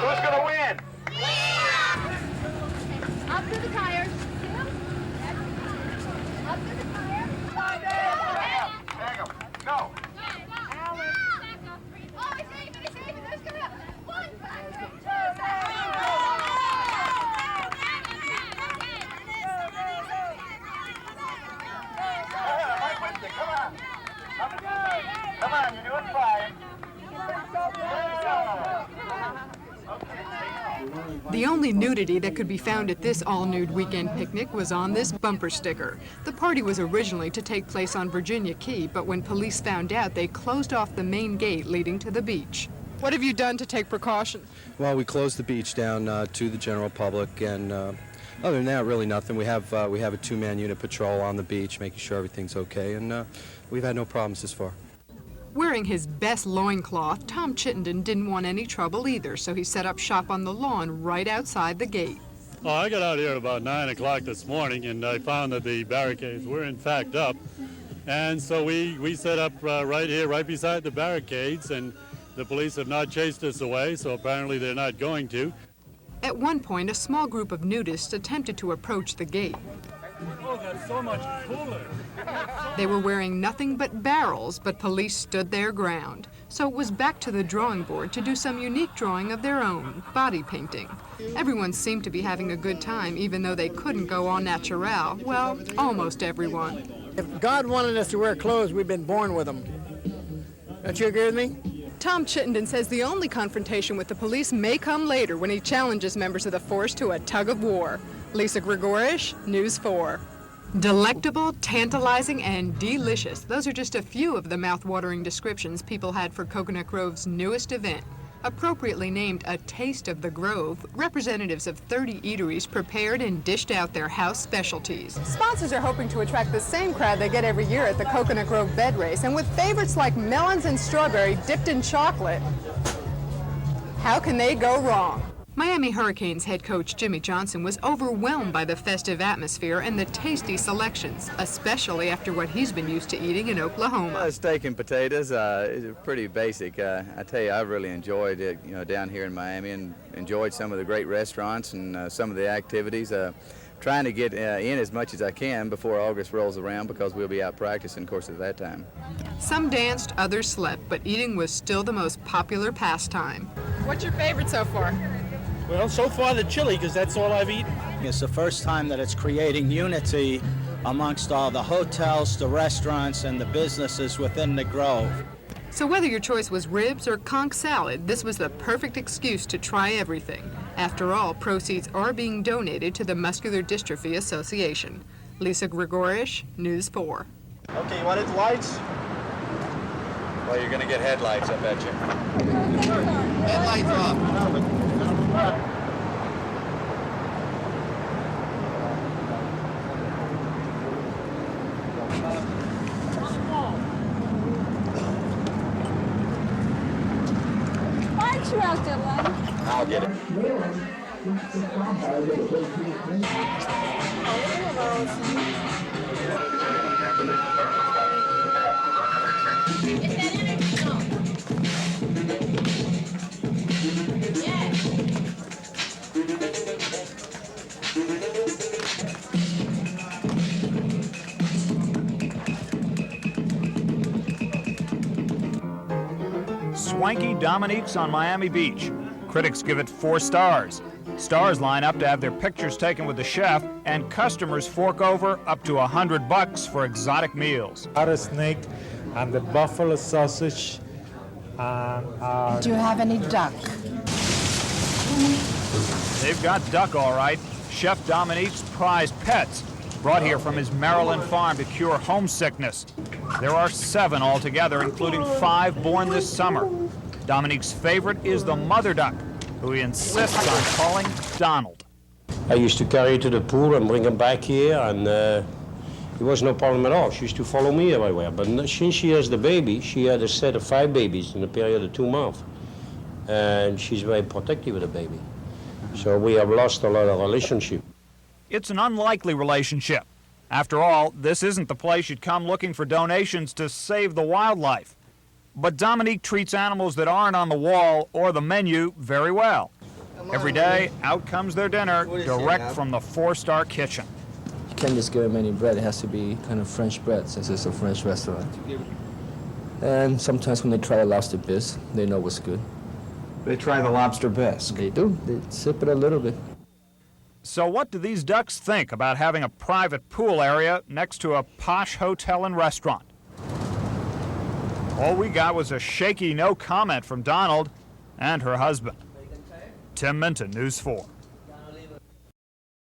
Who's going to win? Up to the tires. Up to the tires. Hang 'em. No. Oh, it's even. There's going to be one back there. Mike Winston, come on. Come on, you're doing fine. The only nudity that could be found at this all-nude weekend picnic was on this bumper sticker. The party was originally to take place on Virginia Key, but when police found out, they closed off the main gate leading to the beach. What have you done to take precaution? Well, we closed the beach down to the general public, and other than that, really nothing. We have a two-man unit patrol on the beach, making sure everything's okay, and we've had no problems this far. Wearing his best loincloth, Tom Chittenden didn't want any trouble either, so he set up shop on the lawn right outside the gate. Well, I got out here at about 9 o'clock this morning, and I found that the barricades were in fact up. And so we set up right here, right beside the barricades, and the police have not chased us away, so apparently they're not going to. At one point, a small group of nudists attempted to approach the gate. Oh, that's so much cooler. They were wearing nothing but barrels, but police stood their ground. So it was back to the drawing board to do some unique drawing of their own, body painting. Everyone seemed to be having a good time, even though they couldn't go au naturel. Well, almost everyone. If God wanted us to wear clothes, we've been born with them. Don't you agree with me? Tom Chittenden says the only confrontation with the police may come later when he challenges members of the force to a tug of war. Lisa Gregorisch, News 4. Delectable, tantalizing, and delicious. Those are just a few of the mouth-watering descriptions people had for Coconut Grove's newest event. Appropriately named A Taste of the Grove, representatives of 30 eateries prepared and dished out their house specialties. Sponsors are hoping to attract the same crowd they get every year at the Coconut Grove Bed Race, and with favorites like melons and strawberry dipped in chocolate, how can they go wrong? Miami Hurricanes head coach Jimmy Johnson was overwhelmed by the festive atmosphere and the tasty selections, especially after what he's been used to eating in Oklahoma. Steak and potatoes is pretty basic. I tell you, I've really enjoyed it, down here in Miami, and enjoyed some of the great restaurants and some of the activities. Trying to get in as much as I can before August rolls around, because we'll be out practicing, of course, at that time. Some danced, others slept, but eating was still the most popular pastime. What's your favorite so far? Well, so far the chili, because that's all I've eaten. It's the first time that it's creating unity amongst all the hotels, the restaurants, and the businesses within the Grove. So whether your choice was ribs or conch salad, this was the perfect excuse to try everything. After all, proceeds are being donated to the Muscular Dystrophy Association. Lisa Gregorisch, News 4. Okay, you wanted lights? Well, you're going to get headlights, I bet you. Headlights off. Aren't you out there, Len? I'll get it. Swanky Dominique's on Miami Beach. Critics give it 4 stars. Stars line up to have their pictures taken with the chef, and customers fork over up to $100 for exotic meals. Rattlesnake and the buffalo sausage. Do you have any duck? They've got duck, all right. Chef Dominique's prized pets, brought here from his Maryland farm to cure homesickness. There are 7 altogether, including 5 born this summer. Dominique's favorite is the mother duck, who he insists on calling Donald. I used to carry her to the pool and bring her back here, and it was no problem at all. She used to follow me everywhere. But since she has the baby, she had a set of 5 babies in a period of 2 months. And she's very protective of the baby. So we have lost a lot of relationship. It's an unlikely relationship. After all, this isn't the place you'd come looking for donations to save the wildlife. But Dominique treats animals that aren't on the wall or the menu very well. Every day, out comes their dinner, direct from the 4-star kitchen. You can't just give them any bread. It has to be kind of French bread, since it's a French restaurant. And sometimes when they try a lobster bisque, they know what's good. They try the lobster bisque? They do. They sip it a little bit. So what do these ducks think about having a private pool area next to a posh hotel and restaurant? All we got was a shaky no comment from Donald and her husband. Tim Minton, News 4.